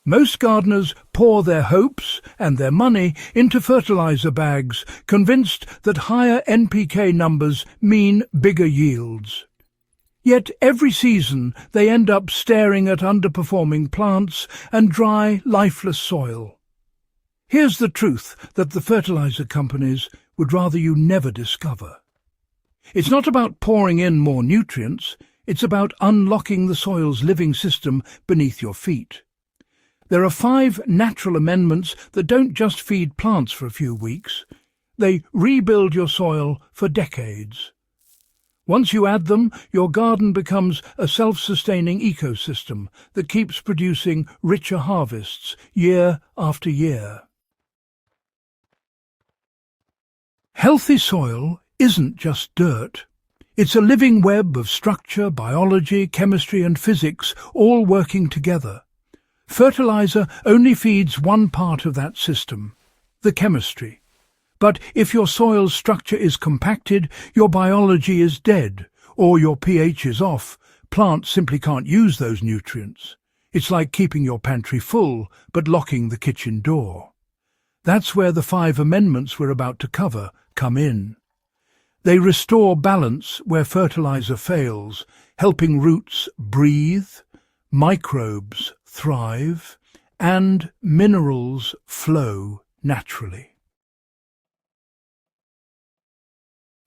Most gardeners pour their hopes and their money into fertilizer bags, convinced that higher NPK numbers mean bigger yields. Yet every season they end up staring at underperforming plants and dry, lifeless soil. Here's the truth that the fertilizer companies would rather you never discover. It's not about pouring in more nutrients, it's about unlocking the soil's living system beneath your feet. There are 5 natural amendments that don't just feed plants for a few weeks. They rebuild your soil for decades. Once you add them, your garden becomes a self-sustaining ecosystem that keeps producing richer harvests year after year. Healthy soil isn't just dirt. It's a living web of structure, biology, chemistry and physics all working together. Fertilizer only feeds one part of that system, the chemistry. But if your soil's structure is compacted, your biology is dead, or your pH is off, plants simply can't use those nutrients. It's like keeping your pantry full, but locking the kitchen door. That's where the 5 amendments we're about to cover come in. They restore balance where fertilizer fails, helping roots breathe, microbes thrive, and minerals flow naturally.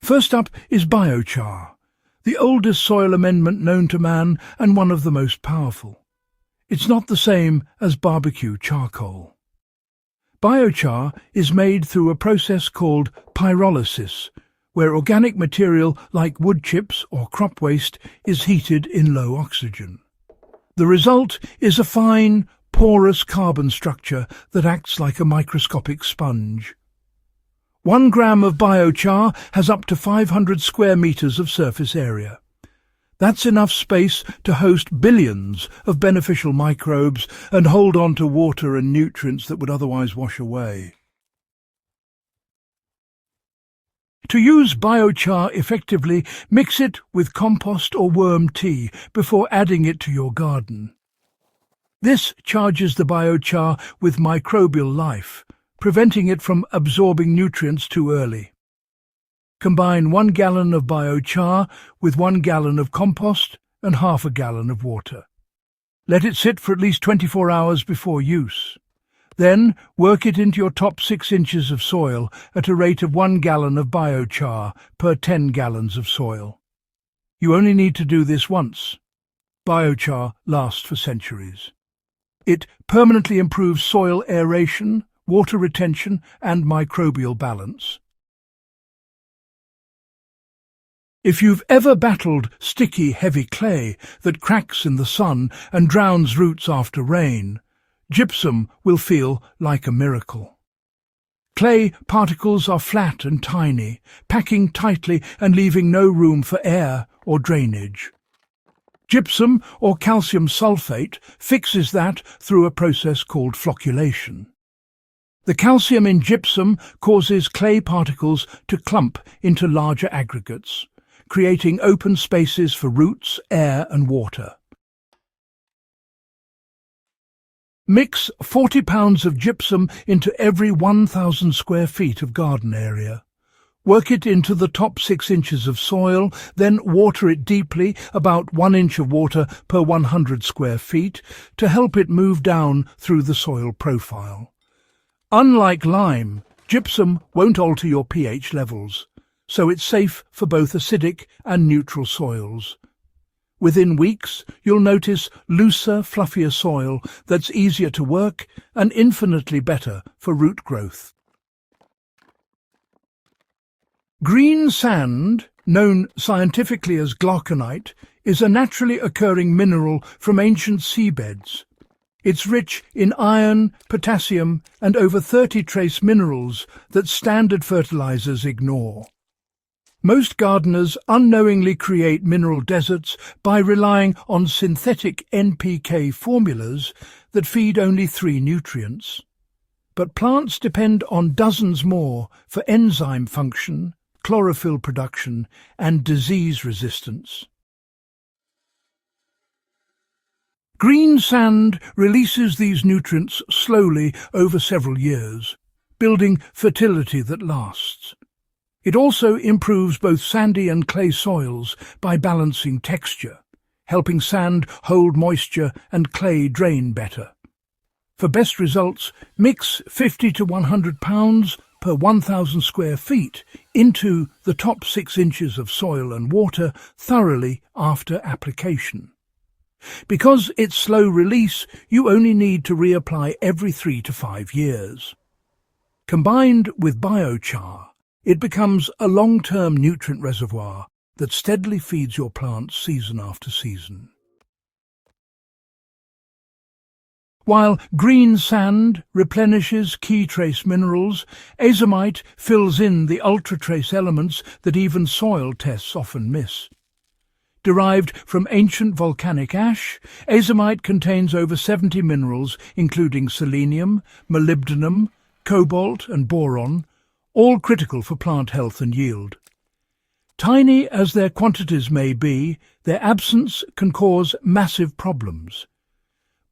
First up is Biochar, the oldest soil amendment known to man and one of the most powerful. It's not the same as barbecue charcoal. Biochar is made through a process called pyrolysis, where organic material like wood chips or crop waste is heated in low oxygen. The result is a fine, porous carbon structure that acts like a microscopic sponge. 1 gram of biochar has up to 500 square meters of surface area. That's enough space to host billions of beneficial microbes and hold on to water and nutrients that would otherwise wash away. To use biochar effectively, mix it with compost or worm tea before adding it to your garden. This charges the biochar with microbial life, preventing it from absorbing nutrients too early. Combine 1 gallon of biochar with 1 gallon of compost and half a gallon of water. Let it sit for at least 24 hours before use. Then work it into your top 6 inches of soil at a rate of 1 gallon of biochar per 10 gallons of soil. You only need to do this once. Biochar lasts for centuries. It permanently improves soil aeration, water retention and microbial balance. If you've ever battled sticky, heavy clay that cracks in the sun and drowns roots after rain, gypsum will feel like a miracle. Clay particles are flat and tiny, packing tightly and leaving no room for air or drainage. Gypsum, or calcium sulfate, fixes that through a process called flocculation. The calcium in gypsum causes clay particles to clump into larger aggregates, creating open spaces for roots, air and water. Mix 40 pounds of gypsum into every 1,000 square feet of garden area. Work it into the top 6 inches of soil, then water it deeply, about 1 inch of water per 100 square feet, to help it move down through the soil profile. Unlike lime, gypsum won't alter your pH levels, so it's safe for both acidic and neutral soils. Within weeks, you'll notice looser, fluffier soil that's easier to work and infinitely better for root growth. Green sand, known scientifically as glauconite, is a naturally occurring mineral from ancient seabeds. It's rich in iron, potassium, and over 30 trace minerals that standard fertilizers ignore. Most gardeners unknowingly create mineral deserts by relying on synthetic NPK formulas that feed only 3 nutrients. But plants depend on dozens more for enzyme function, chlorophyll production, and disease resistance. Green sand releases these nutrients slowly over several years, building fertility that lasts. It also improves both sandy and clay soils by balancing texture, helping sand hold moisture and clay drain better. For best results, mix 50 to 100 pounds per 1,000 square feet into the top 6 inches of soil and water thoroughly after application. Because it's slow release, you only need to reapply every 3 to 5 years. Combined with biochar, it becomes a long-term nutrient reservoir that steadily feeds your plants season after season. While green sand replenishes key trace minerals, Azomite fills in the ultra-trace elements that even soil tests often miss. Derived from ancient volcanic ash, Azomite contains over 70 minerals including selenium, molybdenum, cobalt and boron, all critical for plant health and yield. Tiny as their quantities may be, their absence can cause massive problems.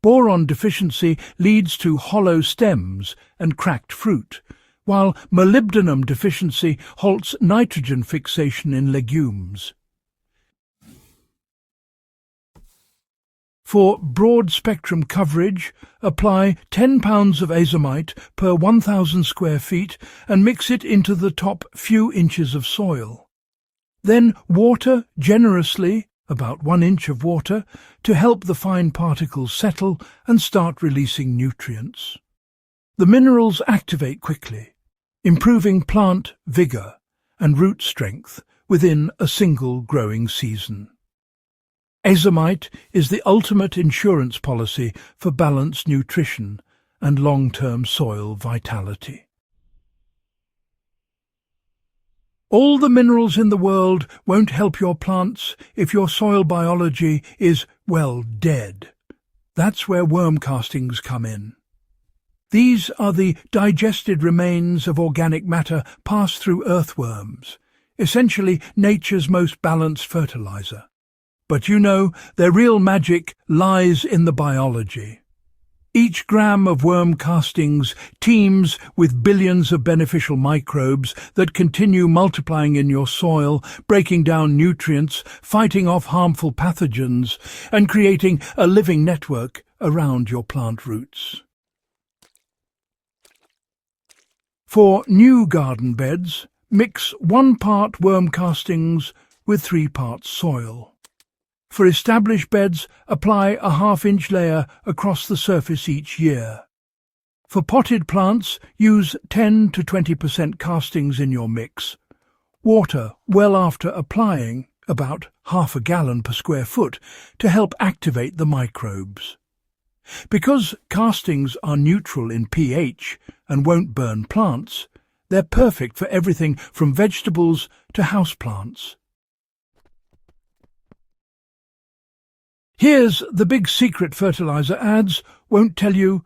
Boron deficiency leads to hollow stems and cracked fruit, while molybdenum deficiency halts nitrogen fixation in legumes. For broad-spectrum coverage, apply 10 pounds of Azomite per 1,000 square feet and mix it into the top few inches of soil. Then water generously, about 1 inch of water, to help the fine particles settle and start releasing nutrients. The minerals activate quickly, improving plant vigor and root strength within a single growing season. Azomite is the ultimate insurance policy for balanced nutrition and long-term soil vitality. All the minerals in the world won't help your plants if your soil biology is, well, dead. That's where worm castings come in. These are the digested remains of organic matter passed through earthworms, essentially nature's most balanced fertilizer. But you know, their real magic lies in the biology. Each gram of worm castings teems with billions of beneficial microbes that continue multiplying in your soil, breaking down nutrients, fighting off harmful pathogens, and creating a living network around your plant roots. For new garden beds, mix 1 part worm castings with 3 parts soil. For established beds, apply a ½ inch layer across the surface each year. For potted plants, use 10 to 20% castings in your mix. Water well after applying, about ½ a gallon per square foot, to help activate the microbes. Because castings are neutral in pH and won't burn plants, they're perfect for everything from vegetables to houseplants. Here's the big secret fertilizer ads won't tell you.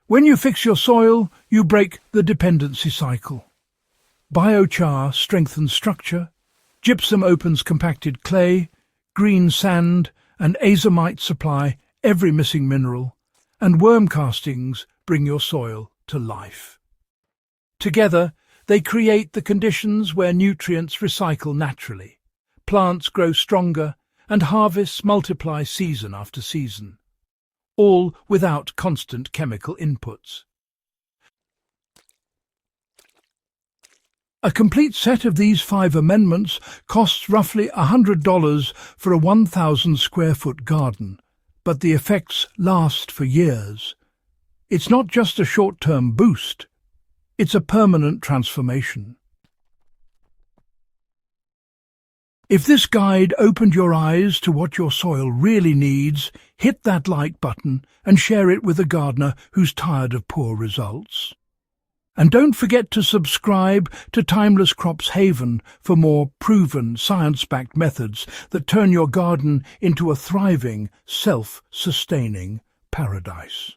When you fix your soil, you break the dependency cycle. Biochar strengthens structure, gypsum opens compacted clay, green sand and Azomite supply every missing mineral, and worm castings bring your soil to life. Together, they create the conditions where nutrients recycle naturally, plants grow stronger, and harvests multiply season after season, all without constant chemical inputs. A complete set of these 5 amendments costs roughly $100 for a 1,000 square foot garden, but the effects last for years. It's not just a short-term boost, it's a permanent transformation. If this guide opened your eyes to what your soil really needs, hit that like button and share it with a gardener who's tired of poor results. And don't forget to subscribe to Timeless Crops Haven for more proven, science-backed methods that turn your garden into a thriving, self-sustaining paradise.